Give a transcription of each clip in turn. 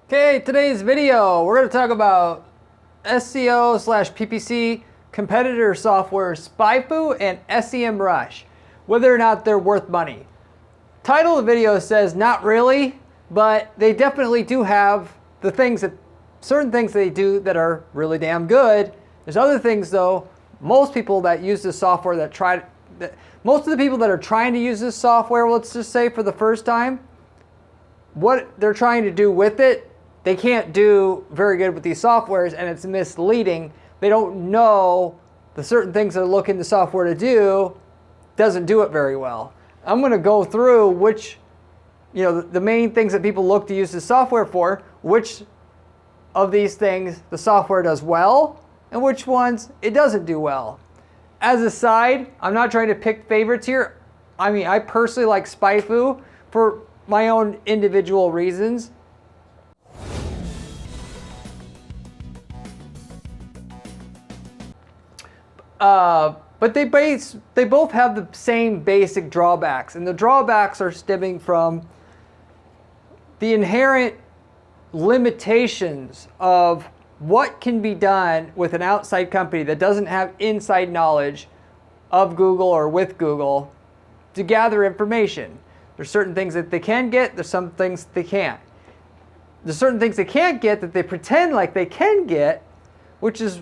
Okay, today's video, we're going to talk about SEO/PPC competitor software Spyfu and Semrush, whether or not they're worth money. Title of the video says not really, but they definitely do have certain things they do that are really damn good. There's other things though. Most people that use this software most of the people that are trying to use this software, let's just say for the first time, what they're trying to do with it, they can't do very good with these softwares, and it's misleading. They don't know the certain things they're looking the software to do doesn't do it very well. I'm going to go through which, the main things that people look to use the software for, which of these things the software does well, and which ones it doesn't do well. As a side, I'm not trying to pick favorites here. I mean, I personally like Spyfu for my own individual reasons. But they both have the same basic drawbacks, and the drawbacks are stemming from the inherent limitations of what can be done with an outside company that doesn't have inside knowledge of Google or with Google to gather information. There's certain things that they can get, there's some things they can't. There's certain things they can't get that they pretend like they can get, which is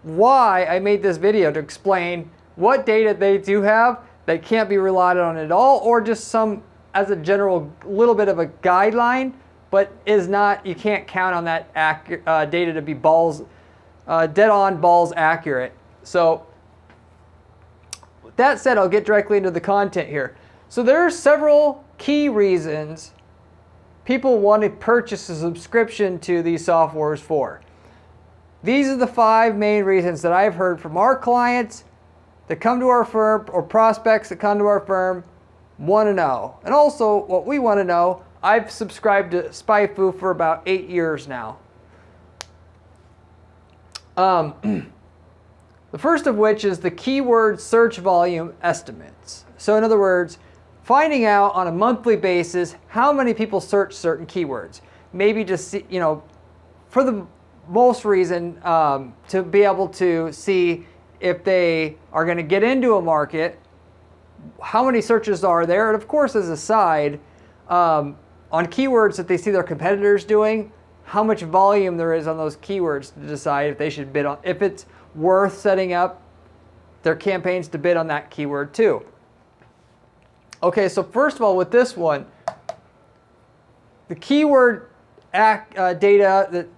why I made this video, to explain what data they do have that can't be relied on at all, or just some as a general little bit of a guideline, but is not, you can't count on that data to be dead on balls accurate. So with that said, I'll get directly into the content here. So there are several key reasons people want to purchase a subscription to these softwares for. These are the 5 main reasons that I've heard from our clients that come to our firm, or prospects that come to our firm, want to know. And also what we want to know. I've subscribed to Spyfu for about 8 years now. The first of which is the keyword search volume estimates. So in other words, finding out on a monthly basis how many people search certain keywords. Maybe just see, for the most reason, to be able to see if they are going to get into a market, how many searches are there, and of course as a side, on keywords that they see their competitors doing, how much volume there is on those keywords to decide if they should bid on, if it's worth setting up their campaigns to bid on that keyword too. Okay, so first of all, with this one, the keyword data, that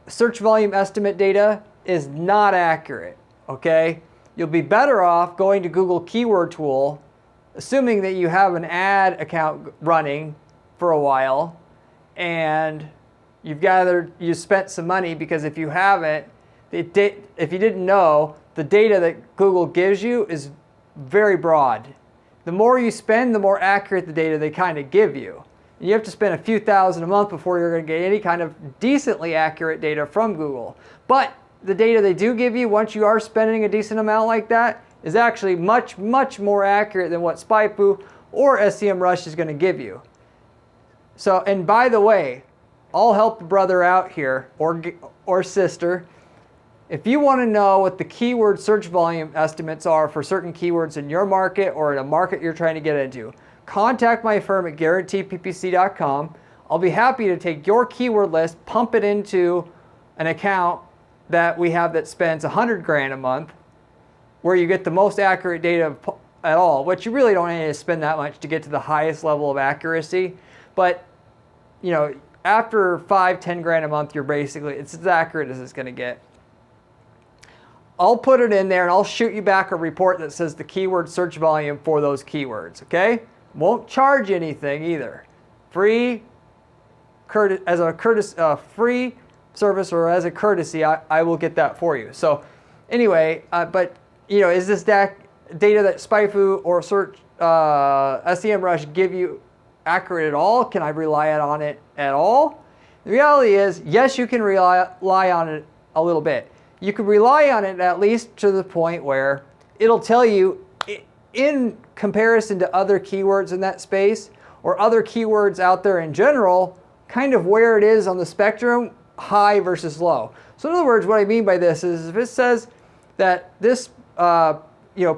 search volume estimate data is not accurate, okay? You'll be better off going to Google Keyword Tool, assuming that you have an ad account running for a while, and you spent some money, because if you haven't, if you didn't know, the data that Google gives you is very broad. The more you spend, the more accurate the data they kind of give you. You have to spend a few thousand a month before you're going to get any kind of decently accurate data from Google. But the data they do give you, once you are spending a decent amount like that, is actually much, much more accurate than what Spyfu or Semrush is going to give you. So, and by the way, I'll help a brother out here, or sister. If you want to know what the keyword search volume estimates are for certain keywords in your market or in a market you're trying to get into, contact my firm at guaranteedppc.com. I'll be happy to take your keyword list, pump it into an account that we have that spends $100,000 a month, where you get the most accurate data at all, which you really don't need to spend that much to get to the highest level of accuracy. But, after $5-10 a month, it's as accurate as it's going to get. I'll put it in there, and I'll shoot you back a report that says the keyword search volume for those keywords, okay? Won't charge anything either. Free service, or as a courtesy, I will get that for you. So anyway, but is this data that Spyfu or Semrush give you accurate at all? Can I rely on it at all? The reality is, yes, you can rely on it a little bit. You can rely on it at least to the point where it'll tell you, in comparison to other keywords in that space, or other keywords out there in general, kind of where it is on the spectrum, high versus low. So in other words, what I mean by this is if it says that this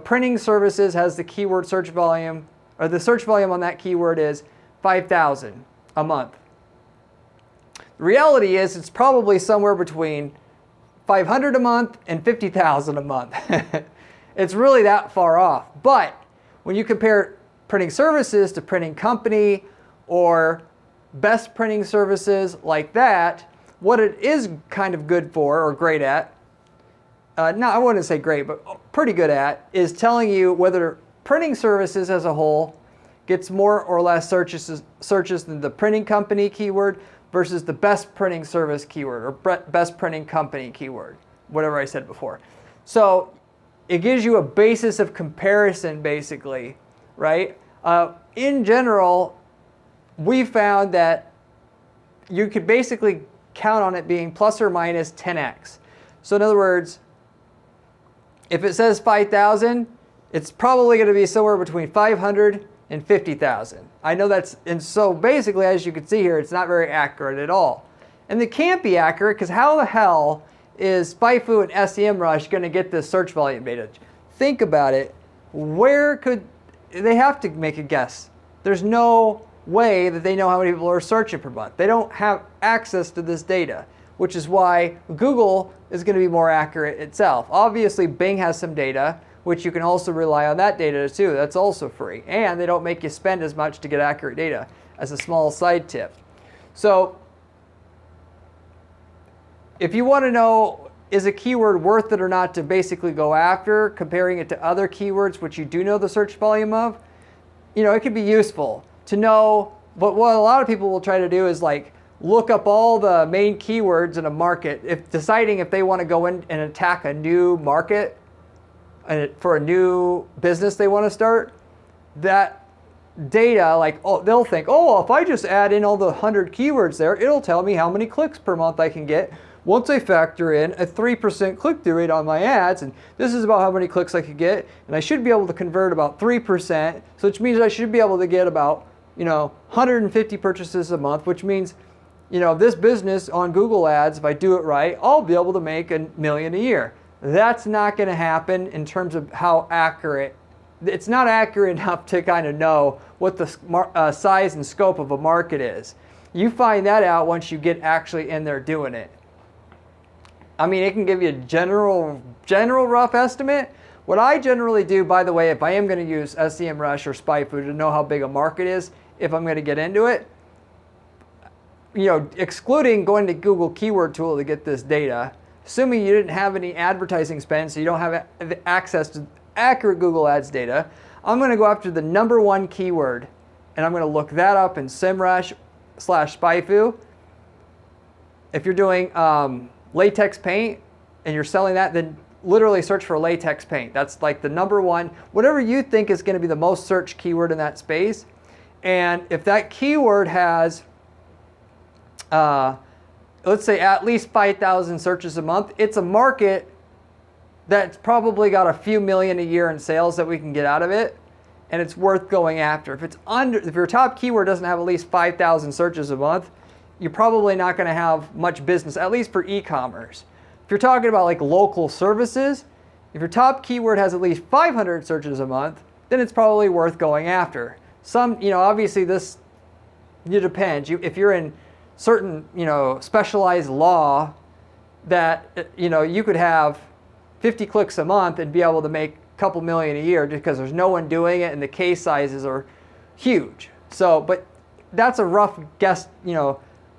printing services has the keyword search volume, or the search volume on that keyword is 5,000 a month. The reality is it's probably somewhere between 500 a month and 50,000 a month. It's really that far off. But when you compare printing services to printing company or best printing services like that, what it is kind of good for or great at, I wouldn't say great, but pretty good at, is telling you whether printing services as a whole gets more or less searches than the printing company keyword versus the best printing service keyword or best printing company keyword, whatever I said before. So it gives you a basis of comparison, basically, right? In general, we found that you could basically count on it being plus or minus 10x. So in other words, if it says 5,000, it's probably going to be somewhere between 500 and 50,000. I know that's, and so basically, as you can see here, it's not very accurate at all. And it can't be accurate because how the hell is Spyfu and Semrush going to get this search volume data? Think about it. Where could, they have to make a guess. There's no way that they know how many people are searching per month. They don't have access to this data, which is why Google is going to be more accurate itself. Obviously, Bing has some data, which you can also rely on that data too. That's also free. And they don't make you spend as much to get accurate data, as a small side tip. So if you want to know, is a keyword worth it or not to basically go after, comparing it to other keywords which you do know the search volume of, it could be useful to know. But what a lot of people will try to do is like look up all the main keywords in a market, if deciding if they want to go in and attack a new market for a new business they want to start. That data, they'll think, if I just add in all the 100 keywords there, it'll tell me how many clicks per month I can get once I factor in a 3% click-through rate on my ads, and this is about how many clicks I could get, and I should be able to convert about 3%, so which means I should be able to get about 150 purchases a month, which means this business on Google Ads, if I do it right, I'll be able to make $1 million a year. That's not going to happen in terms of how accurate. It's not accurate enough to kind of know what the size and scope of a market is. You find that out once you get actually in there doing it. I mean, it can give you a general rough estimate. What I generally do, by the way, if I am going to use Semrush or Spyfu to know how big a market is, if I'm going to get into it, excluding going to Google Keyword Tool to get this data, assuming you didn't have any advertising spend, so you don't have access to accurate Google Ads data, I'm going to go after the #1 keyword, and I'm going to look that up in Semrush/Spyfu. If you're doing latex paint and you're selling that, then literally search for latex paint. That's like the #1, whatever you think is going to be the most searched keyword in that space. And if that keyword has, let's say at least 5,000 searches a month, it's a market that's probably got a few million a year in sales that we can get out of it, and it's worth going after. If your top keyword doesn't have at least 5,000 searches a month, you're probably not going to have much business, at least for e-commerce. If you're talking about like local services, if your top keyword has at least 500 searches a month, then it's probably worth going after. Obviously this, it depends. If you're in certain, specialized law that, you could have 50 clicks a month and be able to make a couple million a year just because there's no one doing it and the case sizes are huge. So, but that's a rough guess,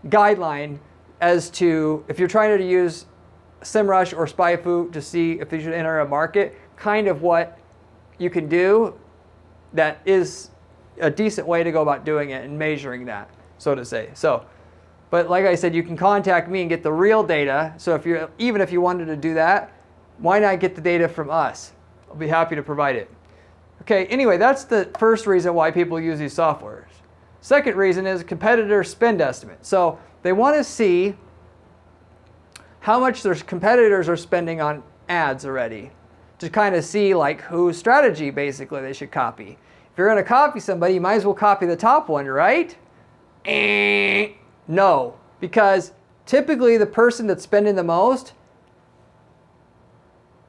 guideline as to if you're trying to use Semrush or Spyfu to see if you should enter a market, kind of what you can do that is a decent way to go about doing it and measuring that, so to say. So, but like I said, you can contact me and get the real data. So even if you wanted to do that, why not get the data from us? I'll be happy to provide it. Okay, anyway, that's the first reason why people use these softwares. Second reason is competitor spend estimate. So they want to see how much their competitors are spending on ads already to kind of see like whose strategy basically they should copy. If you're going to copy somebody, you might as well copy the top one, right? No, because typically the person that's spending the most,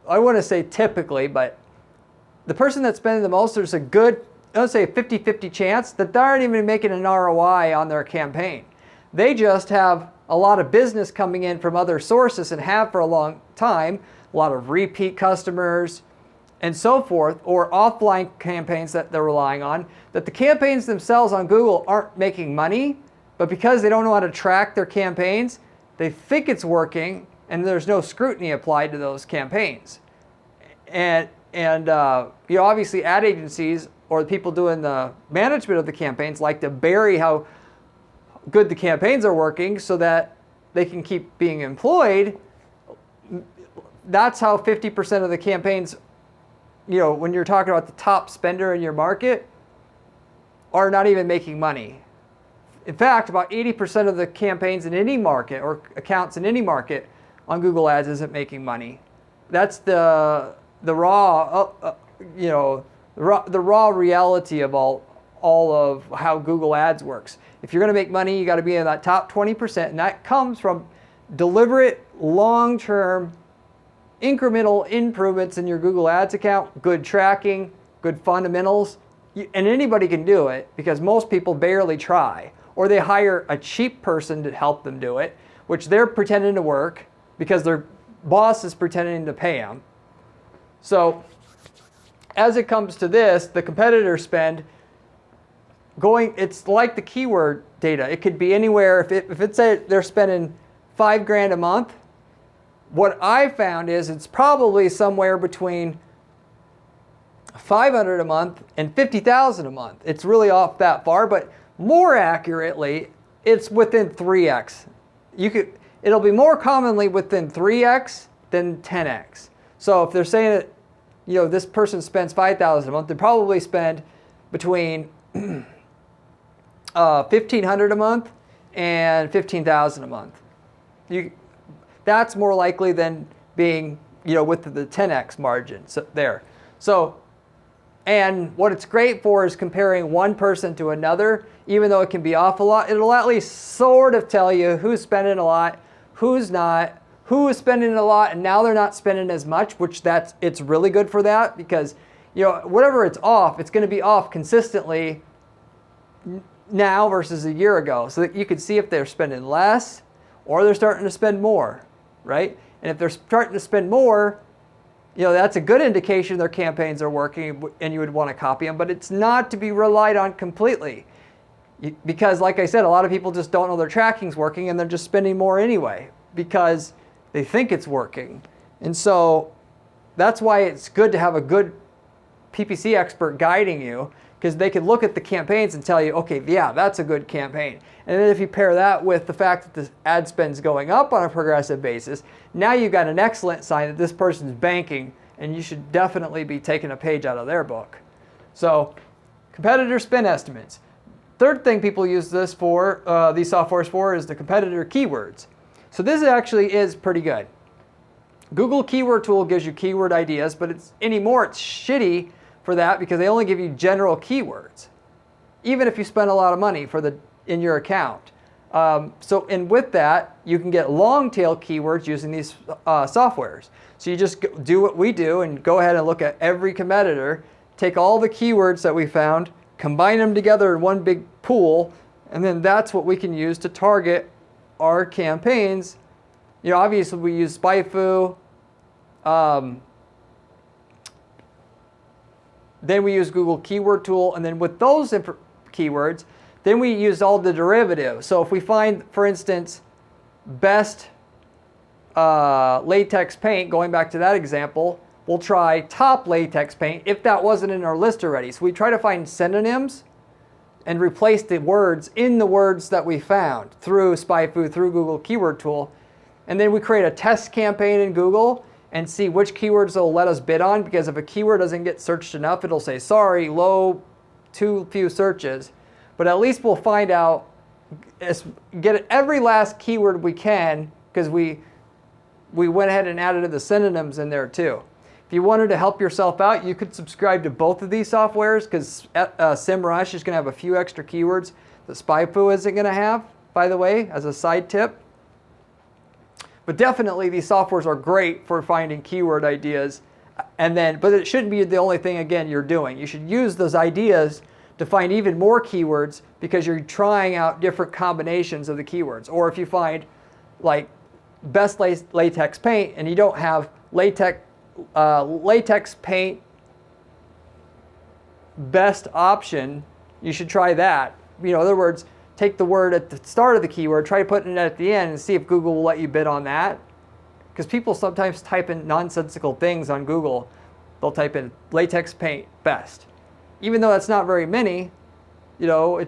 I wouldn't say typically, but the person that's spending the most, there's a good, let's say a 50-50 chance that they aren't even making an ROI on their campaign. They just have a lot of business coming in from other sources and have for a long time, a lot of repeat customers and so forth, or offline campaigns that they're relying on, that the campaigns themselves on Google aren't making money, but because they don't know how to track their campaigns, they think it's working and there's no scrutiny applied to those campaigns. And obviously ad agencies or the people doing the management of the campaigns like to bury how good the campaigns are working so that they can keep being employed. That's how 50% of the campaigns, when you're talking about the top spender in your market, are not even making money. In fact, about 80% of the campaigns in any market or accounts in any market on Google Ads isn't making money. That's the raw, the raw reality of all of how Google Ads works. If you're going to make money, you got to be in that top 20%, and that comes from deliberate, long-term, incremental improvements in your Google Ads account, good tracking, good fundamentals, and anybody can do it because most people barely try, or they hire a cheap person to help them do it, which they're pretending to work because their boss is pretending to pay them. So as it comes to this, the competitor spend it's like the keyword data. It could be anywhere. If it's they're spending $5,000 a month, what I found is it's probably somewhere between $500 a month and $50,000 a month. It's really off that far, but more accurately, it's within 3x. It'll be more commonly within 3x than 10x. So if they're saying that, this person spends $5,000 a month, they probably spend between $1,500 a month and $15,000 a month. That's more likely than being, with the 10x margin there. So, and what it's great for is comparing one person to another, even though it can be off a lot, it'll at least sort of tell you who's spending a lot, who's not, who is spending a lot, and now they're not spending as much, it's really good for that because, whatever it's off, it's going to be off consistently now versus a year ago, so that you can see if they're spending less or they're starting to spend more, right? And if they're starting to spend more, that's a good indication their campaigns are working and you would want to copy them, but it's not to be relied on completely. Because like I said, a lot of people just don't know their tracking's working and they're just spending more anyway because they think it's working. And so that's why it's good to have a good PPC expert guiding you, because they can look at the campaigns and tell you, okay, yeah, that's a good campaign. And then if you pair that with the fact that the ad spend's going up on a progressive basis, now you've got an excellent sign that this person's banking, and you should definitely be taking a page out of their book. So, competitor spend estimates. Third thing people use this for, these softwares for, is the competitor keywords. So this actually is pretty good. Google Keyword Tool gives you keyword ideas, but it's shitty for that because they only give you general keywords, even if you spend a lot of money in your account. And with that, you can get long tail keywords using these softwares. So you just do what we do and go ahead and look at every competitor, take all the keywords that we found, combine them together in one big pool, and then that's what we can use to target our campaigns. Obviously we use Spyfu. Then we use Google Keyword Tool, and then with those keywords, then we use all the derivatives. So if we find, for instance, best latex paint, going back to that example, we'll try top latex paint if that wasn't in our list already. So we try to find synonyms and replace the words in the words that we found through Spyfu, through Google Keyword Tool. And then we create a test campaign in Google and see which keywords they'll let us bid on, because if a keyword doesn't get searched enough, it'll say, sorry, too few searches. But at least we'll find out, get every last keyword we can, because we went ahead and added the synonyms in there too. If you wanted to help yourself out, you could subscribe to both of these softwares, because Semrush is going to have a few extra keywords that Spyfu isn't going to have. by the way, as a side tip. But definitely these softwares are great for finding keyword ideas. But it shouldn't be the only thing, again, you're doing. You should use those ideas to find even more keywords because you're trying out different combinations of the keywords. Or if you find like best latex paint and you don't have latex paint best option, you should try that. In other words, take the word at the start of the keyword, try putting it at the end and see if Google will let you bid on that. Because people sometimes type in nonsensical things on Google. They'll type in latex paint best. Even though that's not very many, to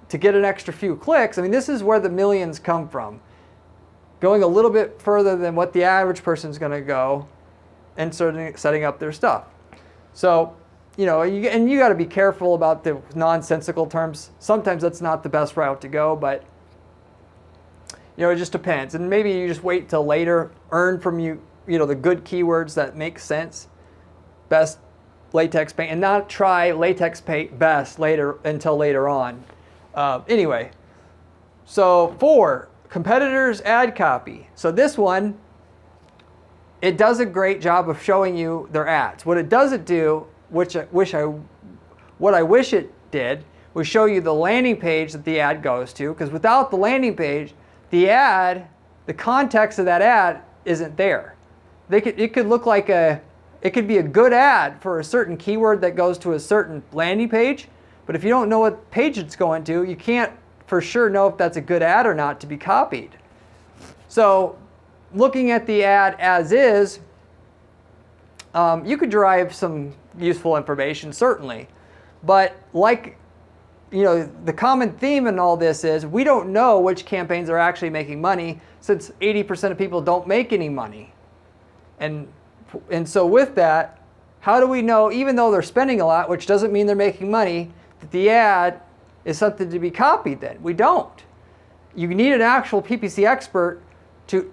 get an extra few clicks, this is where the millions come from. Going a little bit further than what the average person's going to go and setting up their stuff. So, you got to be careful about the nonsensical terms. Sometimes that's not the best route to go, but it just depends. And maybe you just wait till later, earn from the good keywords that make sense. Best latex paint, and not try latex paint best until later on. Anyway, so 4, competitors' ad copy. So this one, it does a great job of showing you their ads. What it doesn't do, what I wish it did, was show you the landing page that the ad goes to, because without the landing page, the context of that ad isn't there. It could look like it could be a good ad for a certain keyword that goes to a certain landing page, but if you don't know what page it's going to, you can't for sure know if that's a good ad or not to be copied. So looking at the ad as is, you could derive some useful information, certainly. But the common theme in all this is we don't know which campaigns are actually making money, since 80% of people don't make any money. And so with that, how do we know, even though they're spending a lot, which doesn't mean they're making money, that the ad is something to be copied then? We don't. You need an actual PPC expert to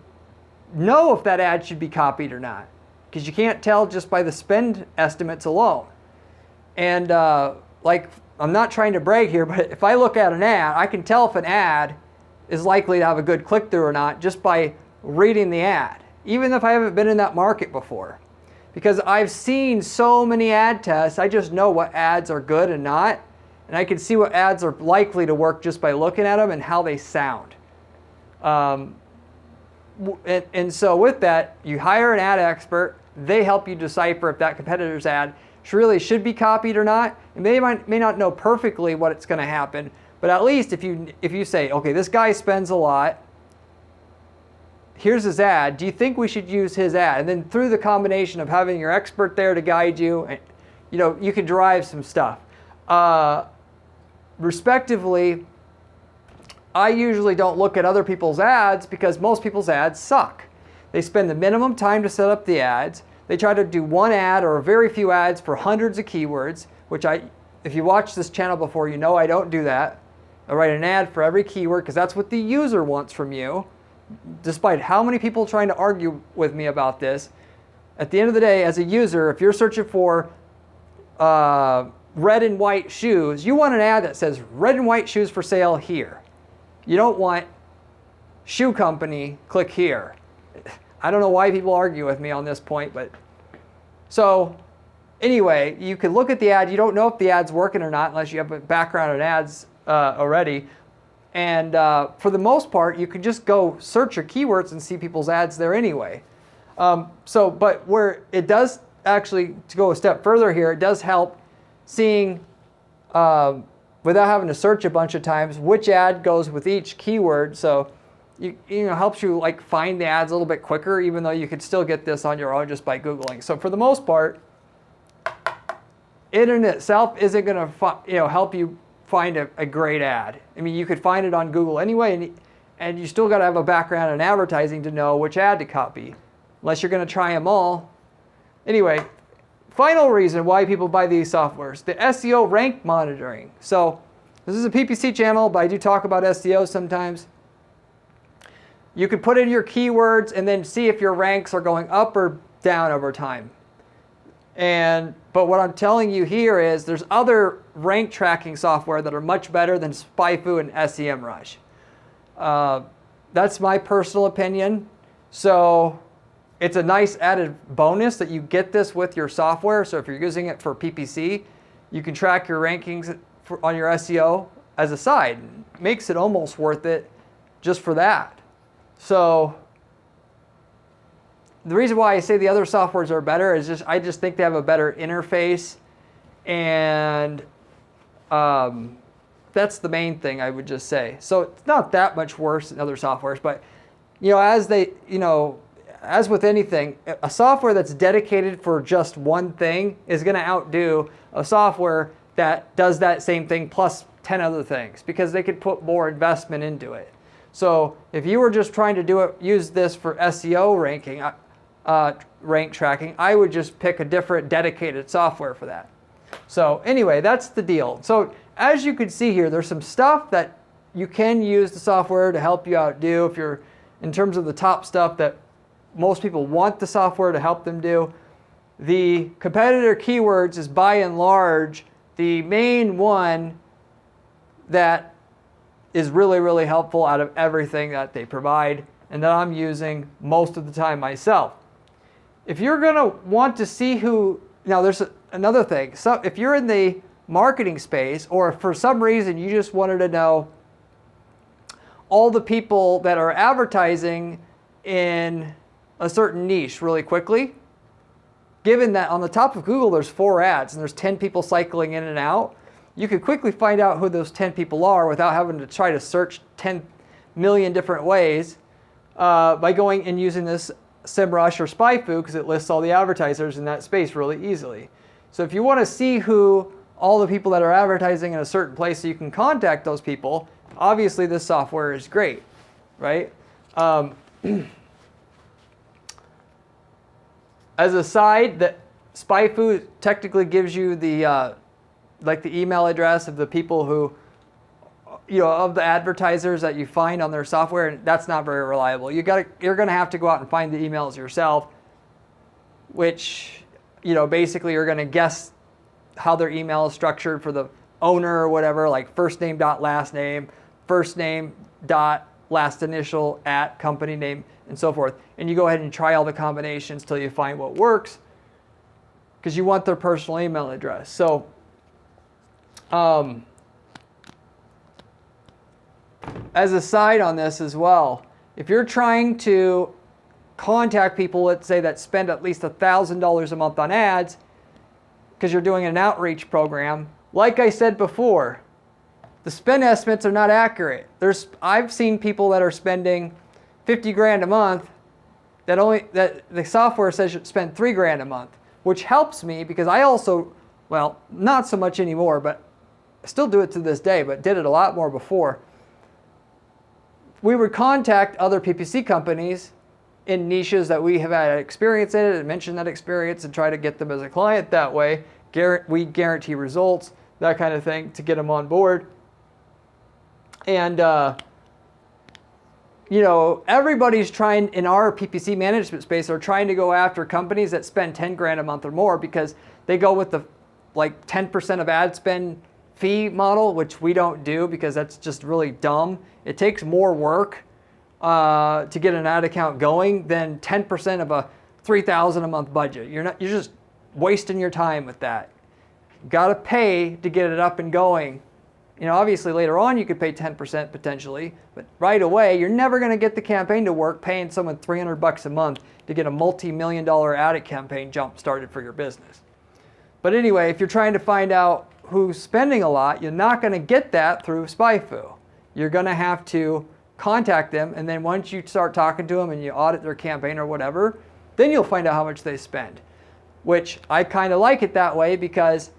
know if that ad should be copied or not, because you can't tell just by the spend estimates alone. And I'm not trying to brag here, but if I look at an ad, I can tell if an ad is likely to have a good click-through or not just by reading the ad, even if I haven't been in that market before. Because I've seen so many ad tests, I just know what ads are good and not. And I can see what ads are likely to work just by looking at them and how they sound. And so with that, you hire an ad expert. They help you decipher if that competitor's ad really should be copied or not. And they may not know perfectly what it's going to happen, but at least if you say, okay, this guy spends a lot, here's his ad, do you think we should use his ad? And then through the combination of having your expert there to guide you, you can derive some stuff. Respectively, I usually don't look at other people's ads because most people's ads suck. They spend the minimum time to set up the ads. They try to do one ad or very few ads for hundreds of keywords, which if you watched this channel before, you know I don't do that. I write an ad for every keyword because that's what the user wants from you. Despite how many people trying to argue with me about this, at the end of the day, as a user, if you're searching for red and white shoes, you want an ad that says red and white shoes for sale here. You don't want shoe company, click here. I don't know why people argue with me on this point, but so anyway, you can look at the ad. You don't know if the ad's working or not unless you have a background in ads already. And for the most part, you can just go search your keywords and see people's ads there anyway. But where it does actually, to go a step further here, it does help seeing, without having to search a bunch of times, which ad goes with each keyword. So helps you find the ads a little bit quicker, even though you could still get this on your own just by Googling. So for the most part, it in itself isn't going to help you find a great ad. You could find it on Google anyway, and you still got to have a background in advertising to know which ad to copy, unless you're going to try them all. Anyway, final reason why people buy these softwares, the SEO rank monitoring. So this is a PPC channel, but I do talk about SEO sometimes. You could put in your keywords and then see if your ranks are going up or down over time. But what I'm telling you here is there's other rank tracking software that are much better than Spyfu and Semrush. That's my personal opinion. So it's a nice added bonus that you get this with your software. So if you're using it for PPC, you can track your rankings on your SEO as a side. It makes it almost worth it just for that. So the reason why I say the other softwares are better is I just think they have a better interface, and that's the main thing I would just say. So it's not that much worse than other softwares, but as with anything, a software that's dedicated for just one thing is going to outdo a software that does that same thing plus 10 other things, because they could put more investment into it. So if you were just trying to use this for SEO ranking, rank tracking, I would just pick a different dedicated software for that. So anyway, that's the deal. So as you can see here, there's some stuff that you can use the software to help you outdo if you're in terms of the top stuff that most people want the software to help them do. The competitor keywords is by and large the main one that is really, really helpful out of everything that they provide and that I'm using most of the time myself. If you're going to want to see now there's another thing. So if you're in the marketing space, or if for some reason you just wanted to know all the people that are advertising in a certain niche really quickly, given that on the top of Google there's 4 ads and there's 10 people cycling in and out, you could quickly find out who those 10 people are without having to try to search 10 million different ways by going and using this Semrush or Spyfu, because it lists all the advertisers in that space really easily. So if you want to see who all the people that are advertising in a certain place so you can contact those people, obviously this software is great, right? As a side, that Spyfu technically gives you the the email address of the people who, of the advertisers that you find on their software, and that's not very reliable. You're going to have to go out and find the emails yourself, which, basically you're going to guess how their email is structured for the owner or whatever, like first name dot last name, first name dot last initial at company name, and so forth. And you go ahead and try all the combinations till you find what works, because you want their personal email address. So as a side on this as well, if you're trying to contact people, let's say, that spend at least $1,000 a month on ads, because you're doing an outreach program, like I said before, the spend estimates are not accurate. I've seen people that are spending 50 grand a month that the software says you spend 3 grand a month, which helps me because I also, well, not so much anymore, but I still do it to this day, but did it a lot more before. We would contact other PPC companies in niches that we have had experience in and mention that experience and try to get them as a client that way. We guarantee results, that kind of thing, to get them on board. And, everybody's trying, in our PPC management space, are trying to go after companies that spend 10 grand a month or more, because they go with the 10% of ad spend fee model, which we don't do because that's just really dumb. It takes more work to get an ad account going than 10% of a $3,000 a month budget. You're just wasting your time with that. You got to pay to get it up and going. Obviously later on you could pay 10% potentially, but right away you're never going to get the campaign to work paying someone $300 a month to get a multi-million-dollar ad campaign jump started for your business. But anyway, if you're trying to find out who's spending a lot, you're not going to get that through Spyfu. You're going to have to contact them, and then once you start talking to them and you audit their campaign or whatever, then you'll find out how much they spend, which I kind of like it that way, because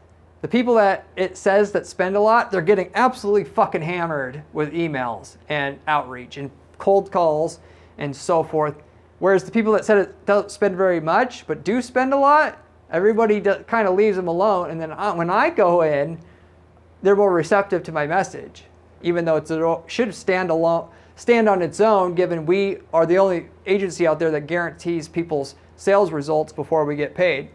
the people that it says that spend a lot, they're getting absolutely fucking hammered with emails and outreach and cold calls and so forth. Whereas the people that said it don't spend very much but do spend a lot, everybody kind of leaves them alone. And then when I go in, they're more receptive to my message, even though it should stand on its own, given we are the only agency out there that guarantees people's sales results before we get paid.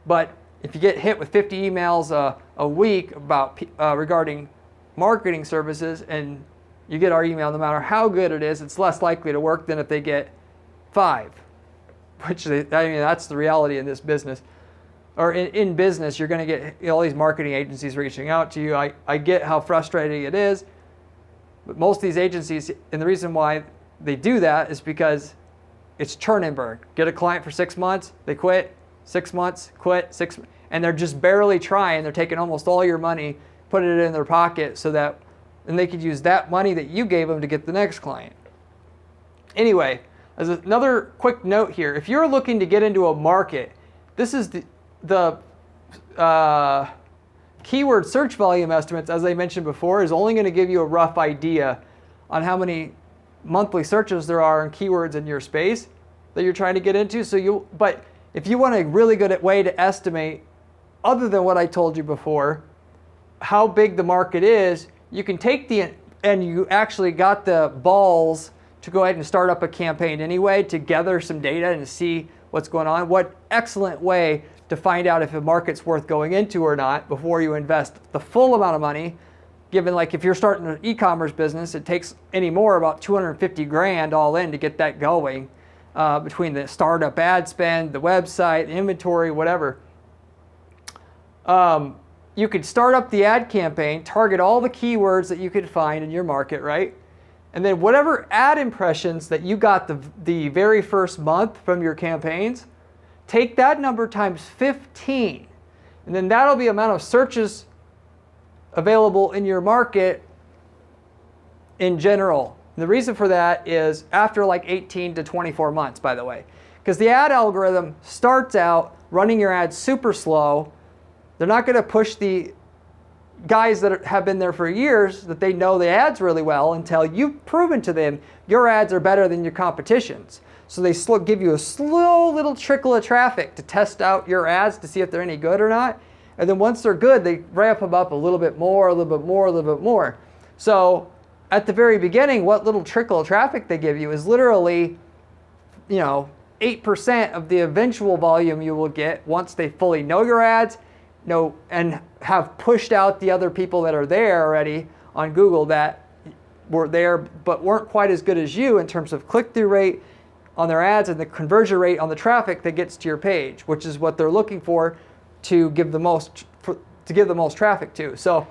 But if you get hit with 50 emails a week about regarding marketing services, and you get our email, no matter how good it is, it's less likely to work than if they get 5, which I mean, that's the reality in this business. Or in business, you're going to get all these marketing agencies reaching out to you. I get how frustrating it is, but most of these agencies, and the reason why they do that is because it's churn and burn. Get a client for 6 months, they quit, 6 months, quit, and they're just barely trying. They're taking almost all your money, putting it in their pocket so that, and they could use that money that you gave them to get the next client. Anyway, as another quick note here, if you're looking to get into a market, this is the keyword search volume estimates, as I mentioned before, is only going to give you a rough idea on how many monthly searches there are in keywords in your space that you're trying to get into. But if you want a really good way to estimate, other than what I told you before, how big the market is, you can take and you actually got the balls to go ahead and start up a campaign anyway to gather some data and see what's going on. What excellent way to find out if a market's worth going into or not before you invest the full amount of money. Given, like, if you're starting an e-commerce business, it takes anymore about 250 grand all in to get that going, between the startup ad spend, the website, the inventory, whatever. You could start up the ad campaign, target all the keywords that you could find in your market, right? And then whatever ad impressions that you got the very first month from your campaigns, take that number times 15, and then that'll be the amount of searches available in your market in general. And the reason for that is after like 18 to 24 months, by the way, because the ad algorithm starts out running your ads super slow. They're not going to push the guys that have been there for years that they know the ads really well until you've proven to them your ads are better than your competition's. So they give you a slow little trickle of traffic to test out your ads to see if they're any good or not. And then once they're good, they ramp them up a little bit more, a little bit more, a little bit more. So at the very beginning, what little trickle of traffic they give you is literally, 8% of the eventual volume you will get once they fully know your ads, and have pushed out the other people that are there already on Google that were there but weren't quite as good as you in terms of click-through rate on their ads and the conversion rate on the traffic that gets to your page, which is what they're looking for to give the most traffic to. So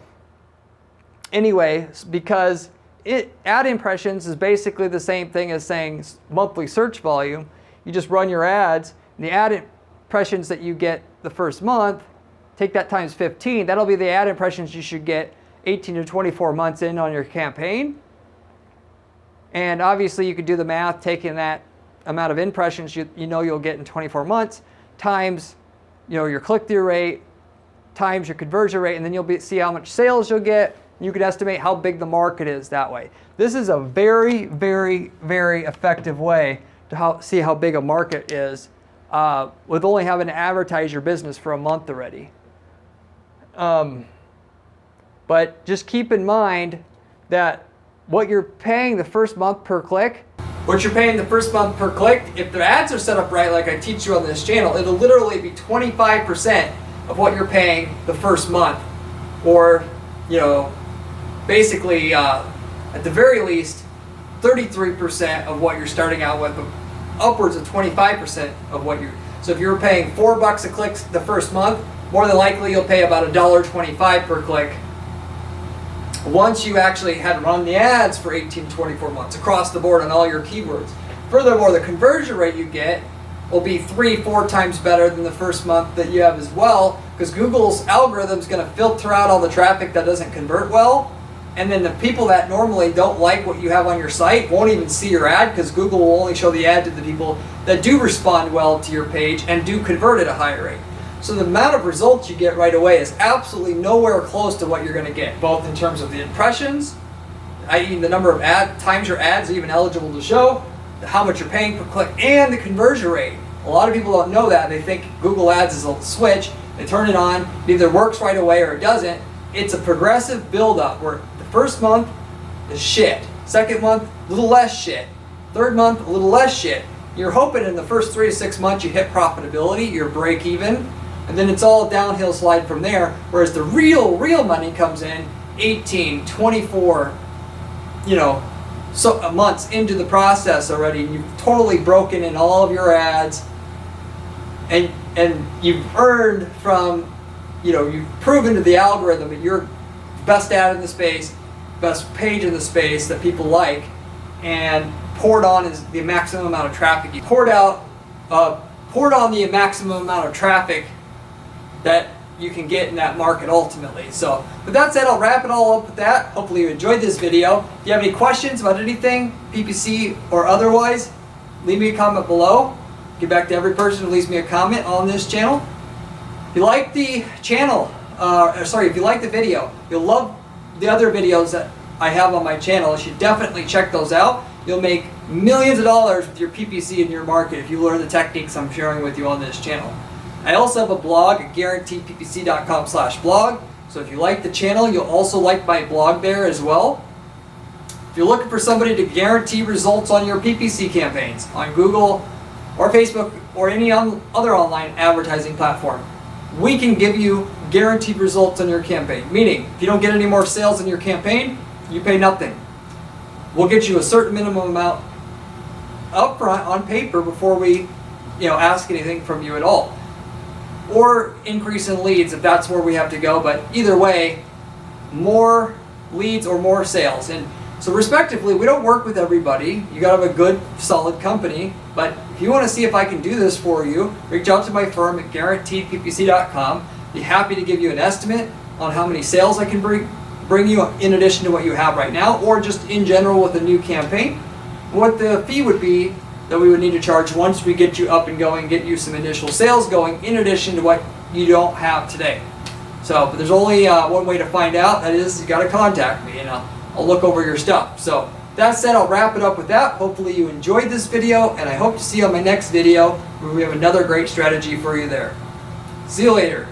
anyway, because ad impressions is basically the same thing as saying monthly search volume. You just run your ads, and the ad impressions that you get the first month, take that times 15, that'll be the ad impressions you should get 18 to 24 months in on your campaign. And obviously you could do the math, taking that amount of impressions you'll get in 24 months times your click-through rate times your conversion rate, and then you'll see how much sales you'll get. You can estimate how big the market is that way. This is a very, very, very effective way to see how big a market is with only having to advertise your business for a month already. But just keep in mind that what you're paying the first month per click, if the ads are set up right, like I teach you on this channel, it'll literally be 25% of what you're paying the first month. Or, basically, at the very least, 33% of what you're starting out with, upwards of 25% of what so if you're paying $4 a click the first month, more than likely you'll pay about $1.25 per click once you actually had run the ads for 18 to 24 months across the board on all your keywords. Furthermore, the conversion rate you get will be 3-4 times better than the first month that you have as well, because Google's algorithm is going to filter out all the traffic that doesn't convert well, and then the people that normally don't like what you have on your site won't even see your ad, because Google will only show the ad to the people that do respond well to your page and do convert at a higher rate. So the amount of results you get right away is absolutely nowhere close to what you're going to get, both in terms of the impressions, i.e. the number of times your ads are even eligible to show, how much you're paying per click, and the conversion rate. A lot of people don't know that. They think Google Ads is a switch. They turn it on. It either works right away or it doesn't. It's a progressive build-up where the first month is shit. Second month, a little less shit. Third month, a little less shit. You're hoping in the first 3 to 6 months you hit profitability, you're break even, and then it's all downhill slide from there, whereas the real money comes in 18, 24, months into the process already, and you've totally broken in all of your ads, and you've earned from, you've proven to the algorithm that you're the best ad in the space, best page in the space that people like, and poured on is the maximum amount of traffic. You poured on the maximum amount of traffic that you can get in that market ultimately. So with that said, I'll wrap it all up with that. Hopefully you enjoyed this video. If you have any questions about anything, PPC or otherwise, leave me a comment below. Get back to every person who leaves me a comment on this channel. If you like the channel, if you like the video, you'll love the other videos that I have on my channel. You should definitely check those out. You'll make millions of dollars with your PPC in your market if you learn the techniques I'm sharing with you on this channel. I also have a blog at guaranteedppc.com/blog. So if you like the channel, you'll also like my blog there as well. If you're looking for somebody to guarantee results on your PPC campaigns on Google or Facebook or any other online advertising platform, we can give you guaranteed results on your campaign. Meaning, if you don't get any more sales in your campaign, you pay nothing. We'll get you a certain minimum amount upfront on paper before we, ask anything from you at all. Or increase in leads if that's where we have to go. But either way, more leads or more sales. And so respectively, we don't work with everybody. You gotta have a good, solid company. But if you want to see if I can do this for you, reach out to my firm at guaranteedppc.com. Be happy to give you an estimate on how many sales I can bring you in addition to what you have right now, or just in general with a new campaign. What the fee would be that we would need to charge once we get you up and going, get you some initial sales going, in addition to what you don't have today. So, but there's only one way to find out. That is, you got to contact me, and I'll look over your stuff. So that said, I'll wrap it up with that. Hopefully you enjoyed this video, and I hope to see you on my next video where we have another great strategy for you there. See you later.